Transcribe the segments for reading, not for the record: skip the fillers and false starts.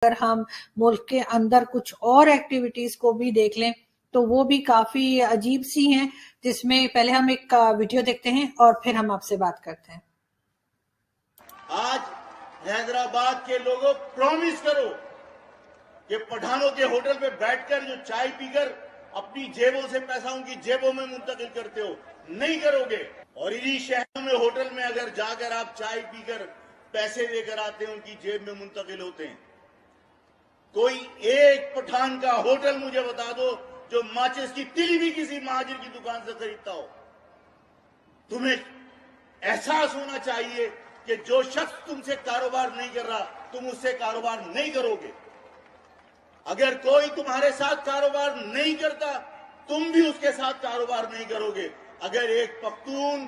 اگر ہم ملک کے اندر کچھ اور ایکٹیویٹیز کو بھی دیکھ لیں تو وہ بھی کافی عجیب سی ہیں، جس میں پہلے ہم ایک ویڈیو دیکھتے ہیں اور پھر ہم آپ سے بات کرتے ہیں۔ آج حیدرآباد کے لوگوں پرومس کرو کہ پٹھانوں کے ہوٹل پہ بیٹھ کر جو چائے پی کر اپنی جیبوں سے پیسہ ان کی جیبوں میں منتقل کرتے ہو، نہیں کرو گے۔ اور انہی شہروں میں ہوٹل میں اگر جا کر آپ چائے پی کر پیسے دے کر آتے ہیں، ان کی جیب میں منتقل ہوتے ہیں۔ کوئی ایک پٹھان کا ہوٹل مجھے بتا دو جو ماچس کی تلی بھی کسی مہاجر کی دکان سے خریدتا ہو۔ تمہیں احساس ہونا چاہیے کہ جو شخص تم سے کاروبار نہیں کر رہا، تم اس سے کاروبار نہیں کرو گے۔ اگر کوئی تمہارے ساتھ کاروبار نہیں کرتا، تم بھی اس کے ساتھ کاروبار نہیں کرو گے۔ اگر ایک پختون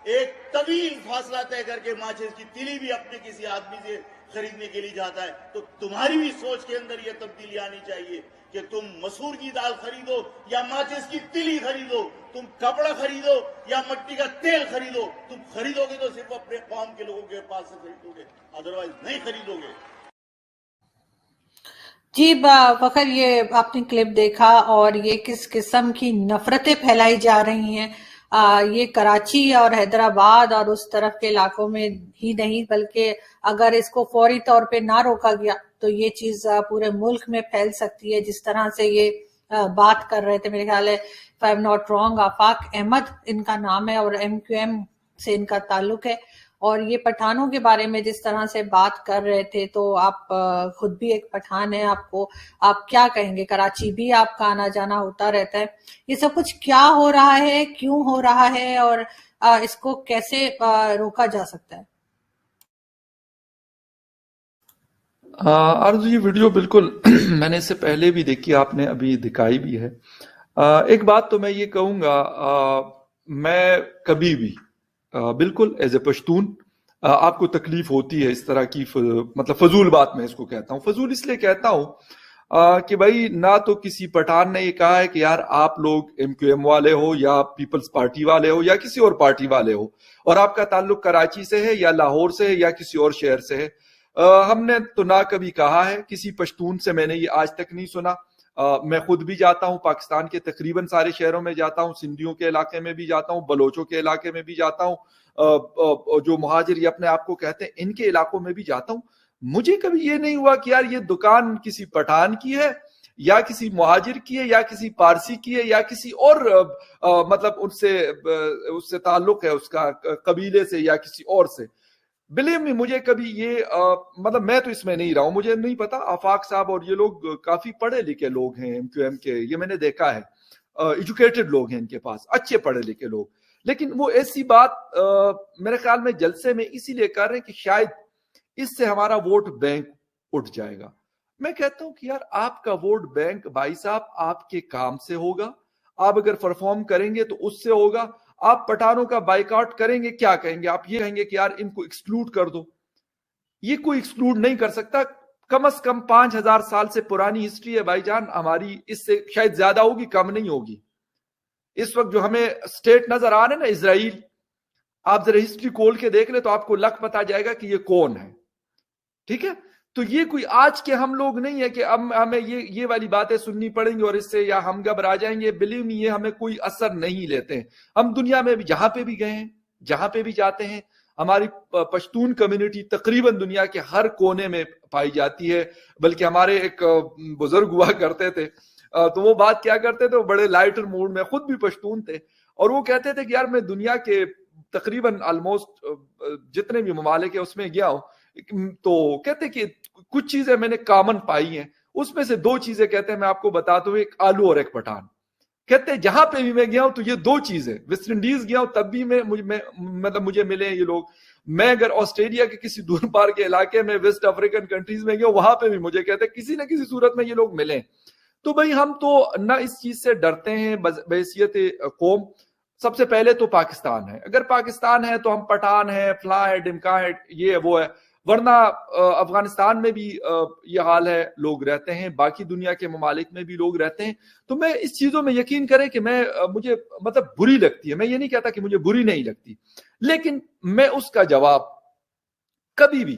ایک طویل فاصلہ طے کر کے ماچس کی تلی بھی اپنے کسی آدمی سے خریدنے کے لیے جاتا ہے، تو تمہاری بھی سوچ کے اندر یہ تبدیلی آنی چاہیے کہ تم مسور کی دال خریدو یا ماچس کی تلی خریدو، تم کپڑا خریدو یا مٹی کا تیل خریدو، تم خریدو گے تو صرف اپنے قوم کے لوگوں کے پاس سے خریدو گے، ادروائز نہیں خریدو گے۔ جی فخر، یہ آپ نے کلپ دیکھا اور یہ کس قسم کی نفرتیں پھیلائی جا رہی ہیں۔ یہ کراچی اور حیدرآباد اور اس طرف کے علاقوں میں ہی نہیں، بلکہ اگر اس کو فوری طور پہ نہ روکا گیا تو یہ چیز پورے ملک میں پھیل سکتی ہے۔ جس طرح سے یہ بات کر رہے تھے، میرے خیال ہے if I'm not wrong، آفاق احمد ان کا نام ہے اور MQM سے ان کا تعلق ہے، اور یہ پٹھانوں کے بارے میں جس طرح سے بات کر رہے تھے، تو آپ خود بھی ایک پٹھان ہیں، آپ کیا کہیں گے؟ کراچی بھی آپ کا آنا جانا ہوتا رہتا ہے، یہ سب کچھ کیا ہو رہا ہے، کیوں ہو رہا ہے، اور اس کو کیسے روکا جا سکتا ہے؟ آرزو، یہ ویڈیو بالکل میں نے اس سے پہلے بھی دیکھی، آپ نے ابھی دکھائی بھی ہے۔ ایک بات تو میں یہ کہوں گا، میں کبھی بھی بالکل ایز اے پشتون آپ کو تکلیف ہوتی ہے اس طرح کی مطلب فضول بات میں اس کو کہتا ہوں۔ فضول اس لیے کہتا ہوں کہ بھائی نہ تو کسی پٹھان نے یہ کہا ہے کہ یار آپ لوگ MQM والے ہو یا پیپلز پارٹی والے ہو یا کسی اور پارٹی والے ہو اور آپ کا تعلق کراچی سے ہے یا لاہور سے ہے یا کسی اور شہر سے ہے۔ ہم نے تو نہ کبھی کہا ہے، کسی پشتون سے میں نے یہ آج تک نہیں سنا۔ میں خود بھی جاتا ہوں، پاکستان کے تقریباً سارے شہروں میں جاتا ہوں، سندھیوں کے علاقے میں بھی جاتا ہوں، بلوچوں کے علاقے میں بھی جاتا ہوں، جو مہاجر یہ اپنے آپ کو کہتے ہیں ان کے علاقوں میں بھی جاتا ہوں۔ مجھے کبھی یہ نہیں ہوا کہ یار یہ دکان کسی پٹھان کی ہے یا کسی مہاجر کی ہے یا کسی پارسی کی ہے یا کسی اور مطلب اس سے تعلق ہے اس کا قبیلے سے یا کسی اور سے۔ بلیو می، مجھے کبھی یہ مطلب میں تو اس میں نہیں رہا ہوں، مجھے نہیں پتا۔ آفاق صاحب اور یہ لوگ کافی پڑھے لکھے لوگ ہیں MQM کے، یہ میں نے دیکھا ہے، ایجوکیٹڈ لوگ ہیں ان کے پاس، اچھے پڑھے لکھے لوگ، لیکن وہ ایسی بات میرے خیال میں جلسے میں اسی لیے کر رہے ہیں کہ شاید اس سے ہمارا ووٹ بینک اٹھ جائے گا۔ میں کہتا ہوں کہ یار آپ کا ووٹ بینک بھائی صاحب آپ کے کام سے ہوگا، آپ اگر پرفارم کریں گے تو اس سے ہوگا۔ آپ پٹھانوں کا بائیکاٹ کریں گے، کیا کہیں گے؟ آپ یہ کہیں گے کہ یار ان کو ایکسکلوڈ کر دو۔ یہ کوئی ایکسکلوڈ نہیں کر سکتا۔ کم از کم 5000 سال سے پرانی ہسٹری ہے بھائی جان ہماری، اس سے شاید زیادہ ہوگی، کم نہیں ہوگی۔ اس وقت جو ہمیں اسٹیٹ نظر آ رہے ہیں نا اسرائیل، آپ ذرا ہسٹری کھول کے دیکھ لیں تو آپ کو لک پتا جائے گا کہ یہ کون ہے، ٹھیک ہے؟ تو یہ کوئی آج کے ہم لوگ نہیں ہے کہ ہمیں یہ والی باتیں سننی پڑیں گی اور اس سے یا ہم گھبرا جائیں گے۔ بلیو می، یہ ہمیں کوئی اثر نہیں لیتے ہیں۔ ہم دنیا میں بھی جہاں پہ بھی گئے ہیں، جہاں پہ بھی جاتے ہیں، ہماری پشتون کمیونٹی تقریباً دنیا کے ہر کونے میں پائی جاتی ہے۔ بلکہ ہمارے ایک بزرگ ہوا کرتے تھے تو وہ بات کیا کرتے تھے، وہ بڑے لائٹر موڈ میں، خود بھی پشتون تھے، اور وہ کہتے تھے کہ یار میں دنیا کے تقریباً آلموسٹ جتنے بھی ممالک ہیں اس میں گیا ہوں، تو کہتے کہ کچھ چیزیں میں نے کامن پائی ہیں، اس میں سے 2 چیزیں کہتے ہیں میں آپ کو بتاتا ہوں، ایک آلو اور ایک پٹھان۔ کہتے ہیں جہاں پہ بھی میں گیا ہوں تو یہ 2 چیزیں، ویسٹ انڈیز گیا ہوں تب بھی مطلب مجھے ملے ہیں یہ لوگ، میں اگر آسٹریلیا کے کسی دور پار کے علاقے میں ویسٹ افریقن کنٹریز میں گیا ہوں وہاں پہ بھی مجھے کہتے ہیں کسی نہ کسی صورت میں یہ لوگ ملے۔ تو بھئی ہم تو نہ اس چیز سے ڈرتے ہیں بحیثیت قوم۔ سب سے پہلے تو پاکستان ہے، اگر پاکستان ہے تو ہم پٹھان ہیں، فلاں ہے، ڈمکا ہے، یہ وہ ہے، ورنہ افغانستان میں بھی یہ حال ہے، لوگ رہتے ہیں، باقی دنیا کے ممالک میں بھی لوگ رہتے ہیں۔ تو میں اس چیزوں میں یقین کریں کہ مجھے مطلب بری لگتی ہے، میں یہ نہیں کہتا کہ مجھے بری نہیں لگتی، لیکن میں اس کا جواب کبھی بھی